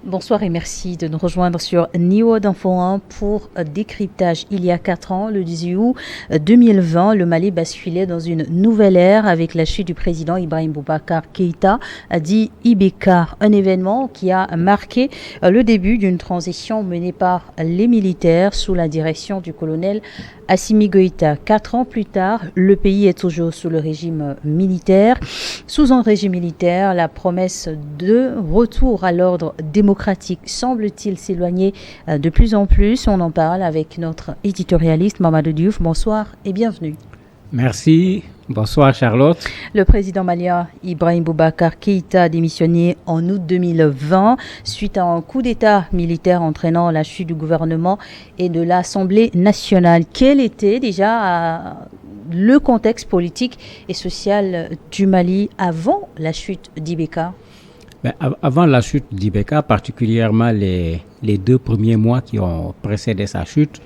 Bonsoir et merci de nous rejoindre sur Niwo d'Info 1 pour décryptage. Il y a 4 ans, le 18 août 2020, le Mali basculait dans une nouvelle ère avec la chute du président Ibrahim Boubacar Keïta, dit IBK, un événement qui a marqué le début d'une transition menée par les militaires sous la direction du colonel Assimi Goïta. 4 ans plus tard, le pays est toujours sous le régime militaire. Sous un régime militaire, la promesse de retour à l'ordre démocratique semble-t-il s'éloigner de plus en plus. On en parle avec notre éditorialiste Mamadou Diouf. Bonsoir et bienvenue. Merci. Bonsoir Charlotte. Le président malien Ibrahim Boubacar Keïta a démissionné en août 2020 suite à un coup d'État militaire entraînant la chute du gouvernement et de l'Assemblée nationale. Quel était déjà le contexte politique et social du Mali avant la chute d'IBK? Avant la chute d'IBK, particulièrement les 2 premiers mois qui ont précédé sa chute,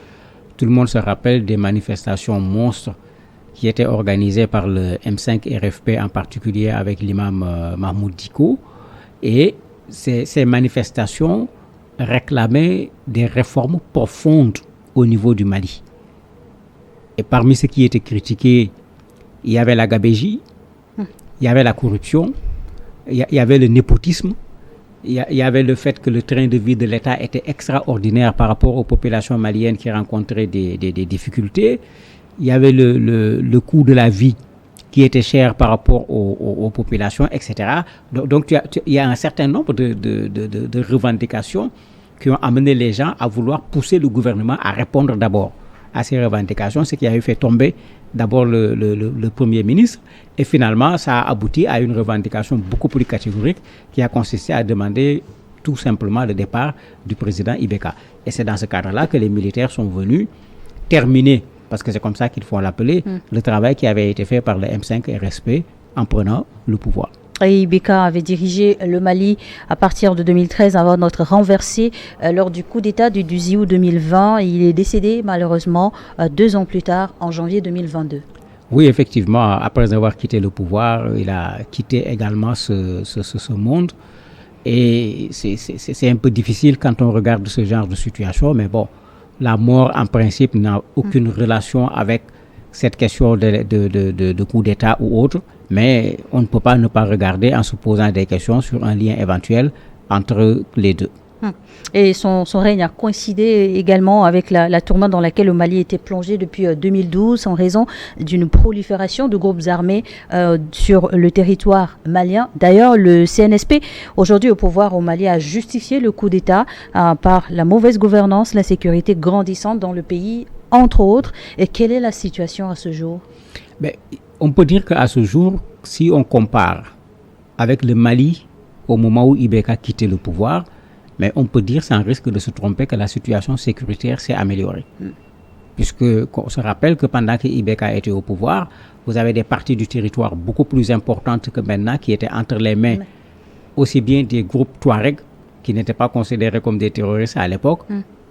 tout le monde se rappelle des manifestations monstres qui étaient organisées par le M5 RFP, en particulier avec l'imam Mahmoud Dicko. Et ces manifestations réclamaient des réformes profondes au niveau du Mali. Et parmi ceux qui étaient critiqués, il y avait la gabégie, il y avait la corruption, il y avait le népotisme, il y avait le fait que le train de vie de l'État était extraordinaire par rapport aux populations maliennes qui rencontraient des difficultés. Il y avait le coût de la vie qui était cher par rapport aux populations, etc. Donc il y a un certain nombre de revendications qui ont amené les gens à vouloir pousser le gouvernement à répondre d'abord à ces revendications, ce qui avait fait tomber d'abord le Premier ministre. Et finalement, ça a abouti à une revendication beaucoup plus catégorique qui a consisté à demander tout simplement le départ du président IBK. Et c'est dans ce cadre-là que les militaires sont venus terminer, parce que c'est comme ça qu'il faut l'appeler, le travail qui avait été fait par le M5 RSP en prenant le pouvoir. Et IBK avait dirigé le Mali à partir de 2013 avant d'être renversé lors du coup d'État du 18 août 2020. Il est décédé malheureusement 2 ans plus tard, en janvier 2022. Oui, effectivement, après avoir quitté le pouvoir, il a quitté également ce monde. Et c'est un peu difficile quand on regarde ce genre de situation, mais bon, la mort en principe n'a aucune relation avec cette question de coup d'État ou autre, mais on ne peut pas ne pas regarder en se posant des questions sur un lien éventuel entre les deux. Et son règne a coïncidé également avec la tourmente dans laquelle le Mali était plongé depuis 2012 en raison d'une prolifération de groupes armés sur le territoire malien. D'ailleurs, le CNSP, aujourd'hui au pouvoir au Mali, a justifié le coup d'État par la mauvaise gouvernance, l'insécurité grandissante dans le pays, entre autres. Et quelle est la situation à ce jour? On peut dire qu'à ce jour, si on compare avec le Mali au moment où IBK quittait le pouvoir, mais on peut dire sans risque de se tromper que la situation sécuritaire s'est améliorée. Puisque on se rappelle que pendant que IBK était au pouvoir, vous avez des parties du territoire beaucoup plus importantes que maintenant qui étaient entre les mains aussi bien des groupes Touareg qui n'étaient pas considérés comme des terroristes à l'époque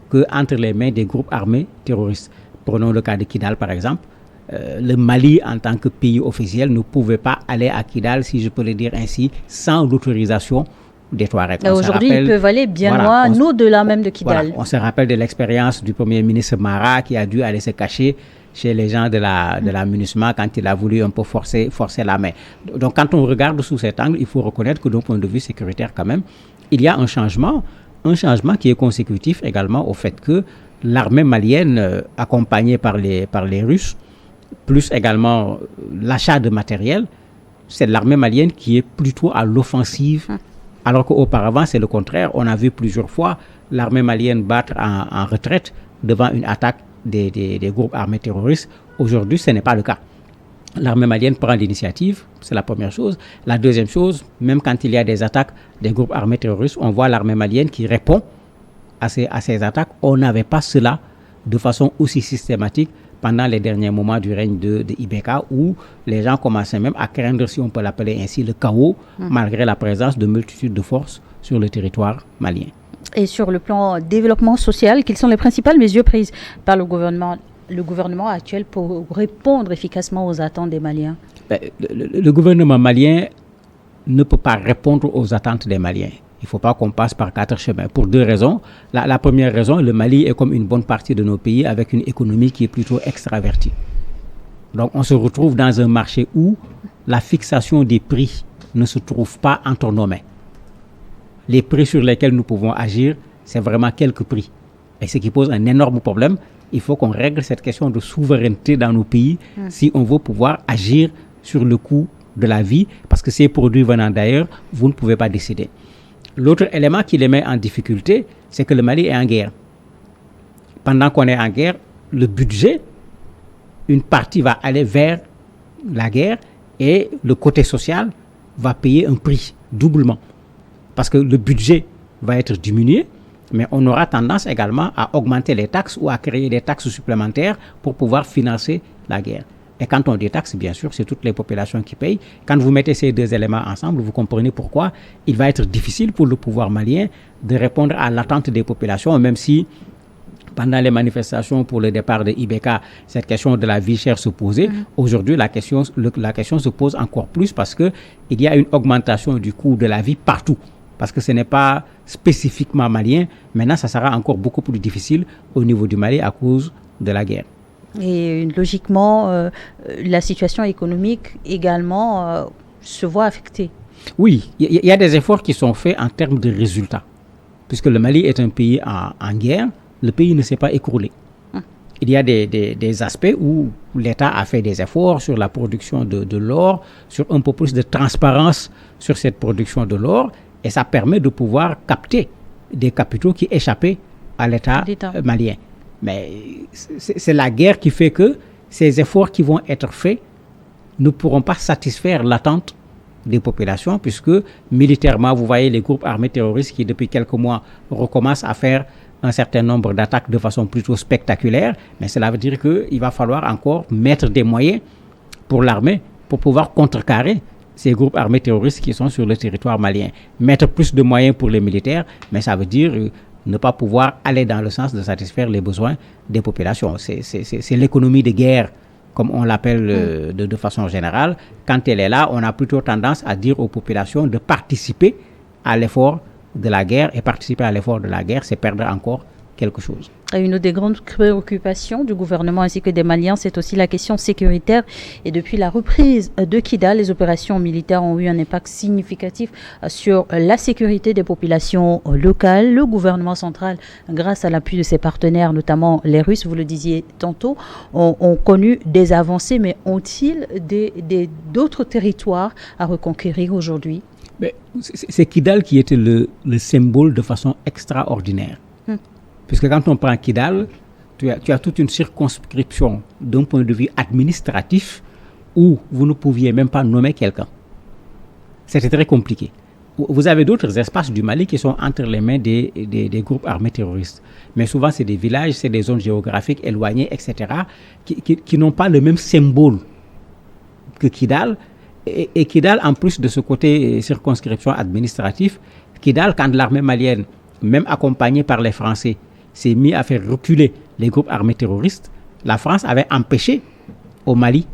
que entre les mains des groupes armés terroristes. Prenons le cas de Kidal par exemple. Le Mali en tant que pays officiel ne pouvait pas aller à Kidal, si je peux le dire ainsi, sans l'autorisation des Touaregs. Aujourd'hui, ils peuvent aller bien loin, au-delà même de Kidal. On se rappelle de l'expérience du Premier ministre Mara qui a dû aller se cacher chez les gens de la MINUSMA quand il a voulu un peu forcer la main. Donc quand on regarde sous cet angle, il faut reconnaître que d'un point de vue sécuritaire quand même, il y a un changement qui est consécutif également au fait que l'armée malienne, accompagnée par les Russes, plus également l'achat de matériel, c'est l'armée malienne qui est plutôt à l'offensive. Alors qu'auparavant, c'est le contraire. On a vu plusieurs fois l'armée malienne battre en retraite devant une attaque des groupes armés terroristes. Aujourd'hui, ce n'est pas le cas. L'armée malienne prend l'initiative, c'est la première chose. La deuxième chose, même quand il y a des attaques des groupes armés terroristes, on voit l'armée malienne qui répond à ces attaques. On n'avait pas cela de façon aussi systématique pendant les derniers moments du règne de IBK, où les gens commençaient même à craindre, si on peut l'appeler ainsi, le chaos, malgré la présence de multitudes de forces sur le territoire malien. Et sur le plan développement social, quelles sont les principales mesures prises par le gouvernement actuel pour répondre efficacement aux attentes des Maliens? Le gouvernement malien ne peut pas répondre aux attentes des Maliens. ne faut pas qu'on passe par 4 chemins. Pour 2 raisons. La première raison, le Mali est comme une bonne partie de nos pays avec une économie qui est plutôt extravertie. Donc on se retrouve dans un marché où la fixation des prix ne se trouve pas entre nos mains. Les prix sur lesquels nous pouvons agir, c'est vraiment quelques prix. Et ce qui pose un énorme problème. Il faut qu'on règle cette question de souveraineté dans nos pays si on veut pouvoir agir sur le coût de la vie, parce que ces produits venant d'ailleurs, vous ne pouvez pas décider. L'autre élément qui les met en difficulté, c'est que le Mali est en guerre. Pendant qu'on est en guerre, le budget, une partie va aller vers la guerre et le côté social va payer un prix doublement. Parce que le budget va être diminué, mais on aura tendance également à augmenter les taxes ou à créer des taxes supplémentaires pour pouvoir financer la guerre. Et quand on dit taxes, bien sûr, c'est toutes les populations qui payent. Quand vous mettez ces 2 éléments ensemble, vous comprenez pourquoi il va être difficile pour le pouvoir malien de répondre à l'attente des populations, même si pendant les manifestations pour le départ de IBK, cette question de la vie chère se posait. Aujourd'hui, la question se pose encore plus parce qu'il y a une augmentation du coût de la vie partout. Parce que ce n'est pas spécifiquement malien. Maintenant, ça sera encore beaucoup plus difficile au niveau du Mali à cause de la guerre. Et logiquement, la situation économique également se voit affectée. Oui, il y a des efforts qui sont faits en termes de résultats. Puisque le Mali est un pays en guerre, le pays ne s'est pas écroulé. Il y a des aspects où l'État a fait des efforts sur la production de l'or, sur un peu plus de transparence sur cette production de l'or, et ça permet de pouvoir capter des capitaux qui échappaient à l'État malien. Mais c'est la guerre qui fait que ces efforts qui vont être faits ne pourront pas satisfaire l'attente des populations, puisque militairement, vous voyez les groupes armés terroristes qui, depuis quelques mois, recommencent à faire un certain nombre d'attaques de façon plutôt spectaculaire. Mais cela veut dire qu'il va falloir encore mettre des moyens pour l'armée pour pouvoir contrecarrer ces groupes armés terroristes qui sont sur le territoire malien. Mettre plus de moyens pour les militaires, mais ça veut dire ne pas pouvoir aller dans le sens de satisfaire les besoins des populations. C'est l'économie de guerre, comme on l'appelle de façon générale. Quand elle est là, on a plutôt tendance à dire aux populations de participer à l'effort de la guerre, et participer à l'effort de la guerre, c'est perdre encore quelque chose. Une des grandes préoccupations du gouvernement ainsi que des Maliens, c'est aussi la question sécuritaire. Et depuis la reprise de Kidal, les opérations militaires ont eu un impact significatif sur la sécurité des populations locales. Le gouvernement central, grâce à l'appui de ses partenaires, notamment les Russes, vous le disiez tantôt, ont connu des avancées, mais ont-ils d'autres territoires à reconquérir aujourd'hui? C'est Kidal qui était le symbole de façon extraordinaire. Puisque quand on prend Kidal, tu as toute une circonscription d'un point de vue administratif où vous ne pouviez même pas nommer quelqu'un. C'était très compliqué. Vous avez d'autres espaces du Mali qui sont entre les mains des groupes armés terroristes. Mais souvent, c'est des villages, c'est des zones géographiques éloignées, etc., qui n'ont pas le même symbole que Kidal. Et Kidal, en plus de ce côté circonscription administratif, Kidal, quand l'armée malienne, même accompagnée par les Français, s'est mis à faire reculer les groupes armés terroristes, la France avait empêché au Mali,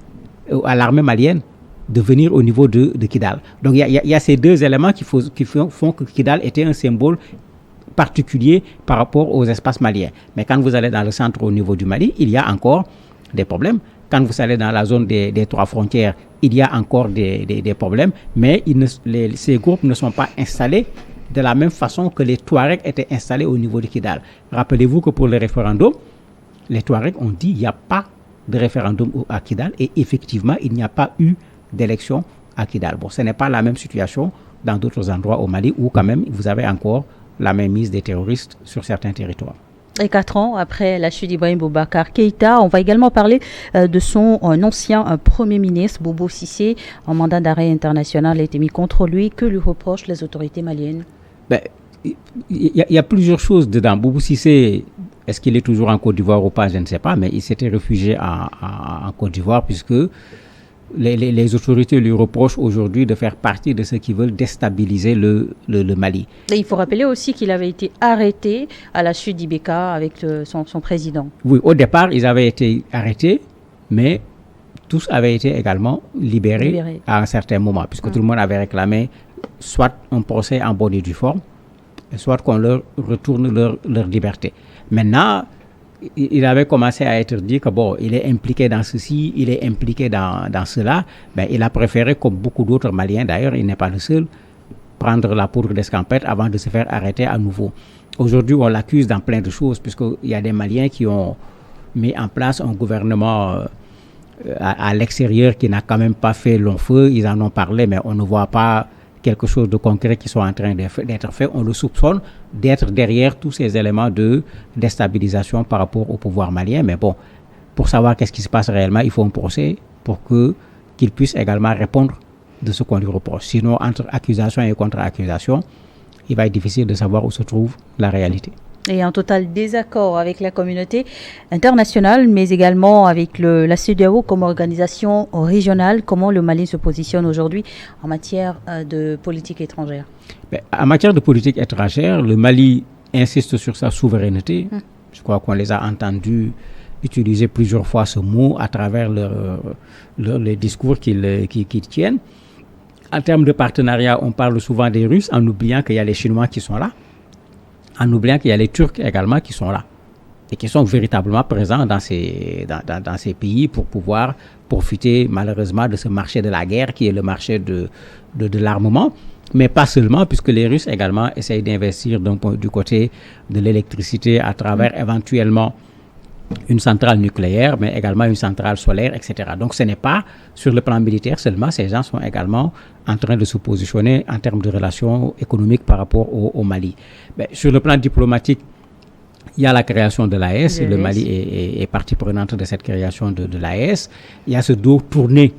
à l'armée malienne, de venir au niveau de Kidal. Donc il y a ces 2 éléments qui font que Kidal était un symbole particulier par rapport aux espaces maliens. Mais quand vous allez dans le centre au niveau du Mali, il y a encore des problèmes. Quand vous allez dans la zone des 3 frontières, il y a encore des problèmes, mais ces groupes ne sont pas installés de la même façon que les Touaregs étaient installés au niveau de Kidal. Rappelez-vous que pour le référendum, les Touaregs ont dit qu'il n'y a pas de référendum à Kidal, et effectivement, il n'y a pas eu d'élection à Kidal. Bon, ce n'est pas la même situation dans d'autres endroits au Mali où quand même vous avez encore la mainmise des terroristes sur certains territoires. Et 4 ans après la chute d'Ibrahim Boubacar Keïta, on va également parler de son ancien Premier ministre, Bobo Cissé. Un mandat d'arrêt international a été mis contre lui. Que lui reprochent les autorités maliennes? Il y a plusieurs choses dedans. Bobo Cissé, est-ce qu'il est toujours en Côte d'Ivoire ou pas? Je ne sais pas, mais il s'était réfugié en Côte d'Ivoire puisque les autorités lui reprochent aujourd'hui de faire partie de ceux qui veulent déstabiliser le Mali. Et il faut rappeler aussi qu'il avait été arrêté à la chute d'IBK avec son président. Oui, au départ, ils avaient été arrêtés, mais tous avaient été également libérés à un certain moment, puisque tout le monde avait réclamé soit un procès en bonne et due forme, soit qu'on leur retourne leur liberté. Maintenant, il avait commencé à être dit que bon, il est impliqué dans ceci, il est impliqué dans cela. Ben, il a préféré, comme beaucoup d'autres Maliens d'ailleurs, il n'est pas le seul, prendre la poudre d'escampette avant de se faire arrêter à nouveau. Aujourd'hui, on l'accuse dans plein de choses, puisqu'il y a des Maliens qui ont mis en place un gouvernement à l'extérieur qui n'a quand même pas fait long feu. Ils en ont parlé, mais on ne voit pas quelque chose de concret qui soit en train d'être fait. On le soupçonne d'être derrière tous ces éléments de déstabilisation par rapport au pouvoir malien. Mais bon, pour savoir qu'est-ce qui se passe réellement, il faut un procès pour qu'il puisse également répondre de ce qu'on lui reproche. Sinon, entre accusation et contre-accusation, il va être difficile de savoir où se trouve la réalité. Et en total désaccord avec la communauté internationale, mais également avec la CEDEAO comme organisation régionale. Comment le Mali se positionne aujourd'hui en matière de politique étrangère? En matière de politique étrangère, le Mali insiste sur sa souveraineté. Je crois qu'on les a entendus utiliser plusieurs fois ce mot à travers les discours qu'ils tiennent. En termes de partenariat, on parle souvent des Russes en oubliant qu'il y a les Chinois qui sont là, en oubliant qu'il y a les Turcs également qui sont là et qui sont véritablement présents dans ces pays pour pouvoir profiter malheureusement de ce marché de la guerre qui est le marché de l'armement. Mais pas seulement, puisque les Russes également essayent d'investir du côté de l'électricité à travers éventuellement une centrale nucléaire, mais également une centrale solaire, etc. Donc ce n'est pas sur le plan militaire seulement, ces gens sont également en train de se positionner en termes de relations économiques par rapport au Mali. Mais sur le plan diplomatique, il y a la création de l'AES, le Mali est partie prenante de cette création de l'AES. Il y a ce dos tourné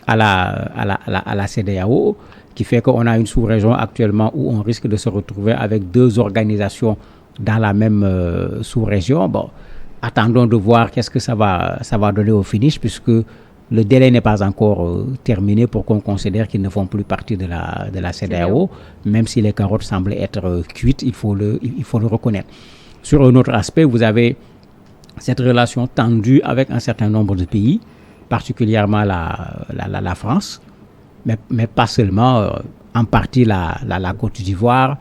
à la CEDEAO, qui fait qu'on a une sous-région actuellement où on risque de se retrouver avec deux organisations dans la même sous-région. Bon, attendons de voir qu'est-ce que ça va donner au finish, puisque le délai n'est pas encore terminé pour qu'on considère qu'ils ne font plus partie de la CEDEAO, même si les carottes semblent être cuites, il faut le reconnaître. Sur un autre aspect, vous avez cette relation tendue avec un certain nombre de pays, particulièrement la France, mais pas seulement, en partie la Côte d'Ivoire,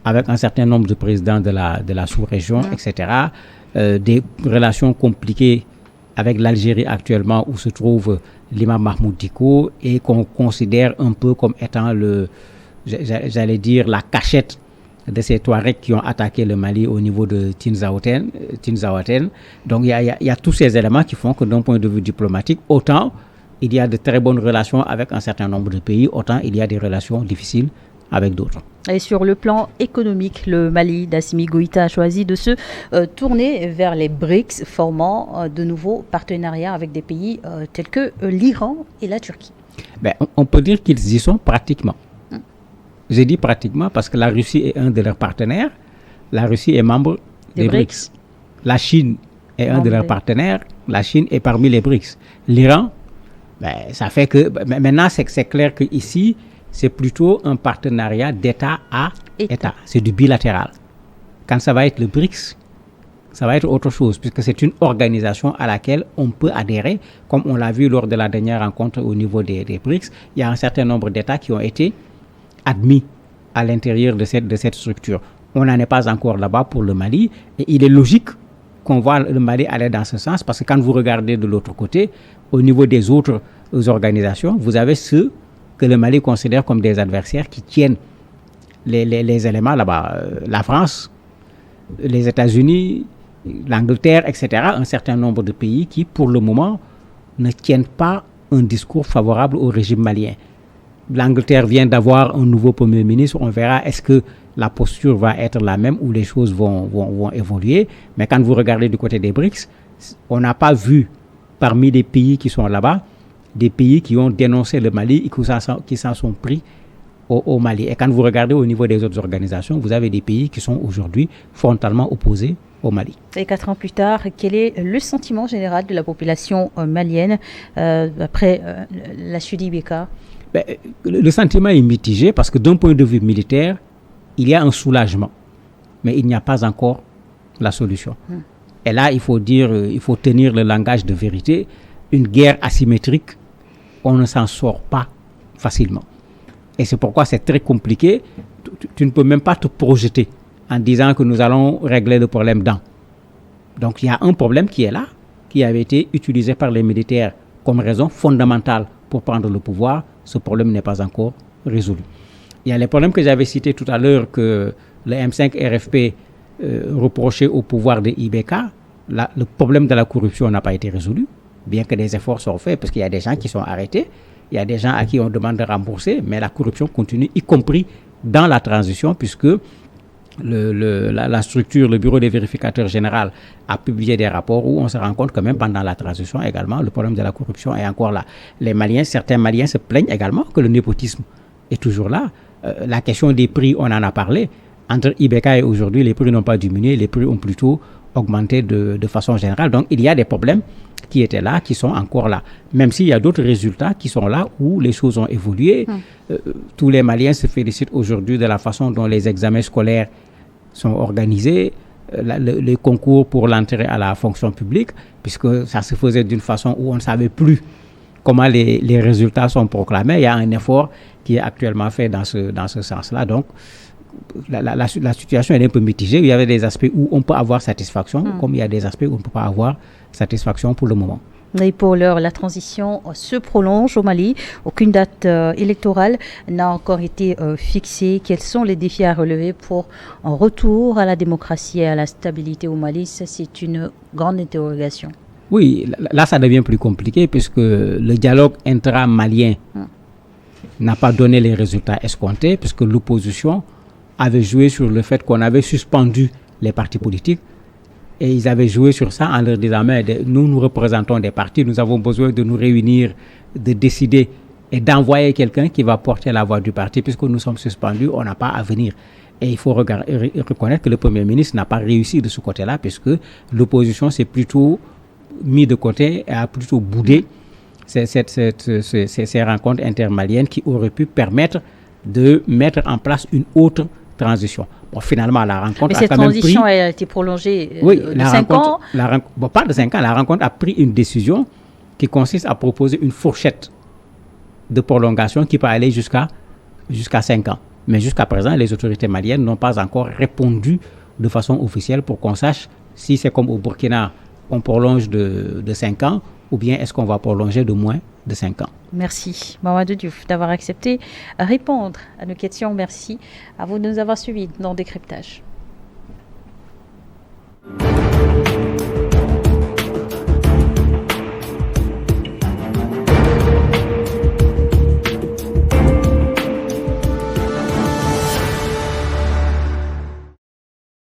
avec un certain nombre de présidents de la sous-région, etc., des relations compliquées avec l'Algérie actuellement où se trouve l'imam Mahmoud Dicko et qu'on considère un peu comme étant j'allais dire la cachette de ces Touaregs qui ont attaqué le Mali au niveau de Tinzaouaten. Donc il y a tous ces éléments qui font que d'un point de vue diplomatique, autant il y a de très bonnes relations avec un certain nombre de pays, autant il y a des relations difficiles avec d'autres. Et sur le plan économique, le Mali d'Assimi Goïta a choisi de se tourner vers les BRICS, formant de nouveaux partenariats avec des pays tels que l'Iran et la Turquie. On peut dire qu'ils y sont pratiquement. J'ai dit pratiquement parce que la Russie est un de leurs partenaires. La Russie est membre des BRICS. La Chine est un de leurs partenaires. La Chine est parmi les BRICS. L'Iran, ça fait que maintenant c'est clair qu'ici, c'est plutôt un partenariat d'État à État. C'est du bilatéral. Quand ça va être le BRICS, ça va être autre chose, puisque c'est une organisation à laquelle on peut adhérer, comme on l'a vu lors de la dernière rencontre au niveau des BRICS. Il y a un certain nombre d'États qui ont été admis à l'intérieur de cette structure. On n'en est pas encore là-bas pour le Mali, et il est logique qu'on voit le Mali aller dans ce sens, parce que quand vous regardez de l'autre côté, au niveau des autres organisations, vous avez ceux que le Mali considère comme des adversaires qui tiennent les éléments là-bas. La France, les États-Unis, l'Angleterre, etc. Un certain nombre de pays qui, pour le moment, ne tiennent pas un discours favorable au régime malien. L'Angleterre vient d'avoir un nouveau Premier ministre. On verra est-ce que la posture va être la même ou les choses vont évoluer. Mais quand vous regardez du côté des BRICS, on n'a pas vu parmi les pays qui sont là-bas des pays qui ont dénoncé le Mali et qui s'en sont pris au Mali. Et quand vous regardez au niveau des autres organisations, vous avez des pays qui sont aujourd'hui frontalement opposés au Mali. Et 4 ans plus tard, quel est le sentiment général de la population malienne après la chute d'Ibeka? Le sentiment est mitigé parce que d'un point de vue militaire, il y a un soulagement, mais il n'y a pas encore la solution. Et là, il faut tenir le langage de vérité. Une guerre asymétrique, on ne s'en sort pas facilement. Et c'est pourquoi c'est très compliqué. Tu ne peux même pas te projeter en disant que nous allons régler le problème dans. Donc il y a un problème qui est là, qui avait été utilisé par les militaires comme raison fondamentale pour prendre le pouvoir. Ce problème n'est pas encore résolu. Il y a les problèmes que j'avais cités tout à l'heure que le M5 RFP reprochait au pouvoir de IBK. Le problème de la corruption n'a pas été résolu, bien que des efforts soient faits, parce qu'il y a des gens qui sont arrêtés, il y a des gens à qui on demande de rembourser, mais la corruption continue, y compris dans la transition, puisque la structure, le bureau des vérificateurs généraux a publié des rapports où on se rend compte que même pendant la transition également, le problème de la corruption est encore là. Certains Maliens se plaignent également que le népotisme est toujours là. La question des prix, on en a parlé. Entre IBK et aujourd'hui, les prix n'ont pas diminué, les prix ont plutôt augmenté de façon générale. Donc, il y a des problèmes qui étaient là, qui sont encore là. Même s'il y a d'autres résultats qui sont là où les choses ont évolué. Tous les Maliens se félicitent aujourd'hui de la façon dont les examens scolaires sont organisés, les concours pour l'entrée à la fonction publique, puisque ça se faisait d'une façon où on ne savait plus comment les résultats sont proclamés. Il y a un effort qui est actuellement fait dans ce sens-là. Donc, la situation est un peu mitigée. Il y avait des aspects où on peut avoir satisfaction, comme il y a des aspects où on ne peut pas avoir satisfaction pour le moment. Et pour l'heure, la transition se prolonge au Mali. Aucune date électorale n'a encore été fixée. Quels sont les défis à relever pour un retour à la démocratie et à la stabilité au Mali? Ça, c'est une grande interrogation. Oui, là, ça devient plus compliqué puisque le dialogue intra-malien n'a pas donné les résultats escomptés, puisque l'opposition avait joué sur le fait qu'on avait suspendu les partis politiques. Et ils avaient joué sur ça en leur disant, mais nous représentons des partis, nous avons besoin de nous réunir, de décider et d'envoyer quelqu'un qui va porter la voix du parti, puisque nous sommes suspendus, on n'a pas à venir. Et il faut reconnaître que le Premier ministre n'a pas réussi de ce côté-là, puisque l'opposition s'est plutôt mis de côté et a plutôt boudé ces rencontres intermaliennes qui auraient pu permettre de mettre en place une autre transition. Bon, finalement, la rencontre a quand même pris... cette transition a été prolongée de 5 ans. Pas de 5 ans. La rencontre a pris une décision qui consiste à proposer une fourchette de prolongation qui peut aller jusqu'à 5 ans. Mais jusqu'à présent, les autorités maliennes n'ont pas encore répondu de façon officielle pour qu'on sache si c'est comme au Burkina, on prolonge de 5 ans ou bien est-ce qu'on va prolonger de moins de 5 ans. Merci, Mamadou Diouf, d'avoir accepté à répondre à nos questions. Merci à vous de nous avoir suivis dans Décryptage.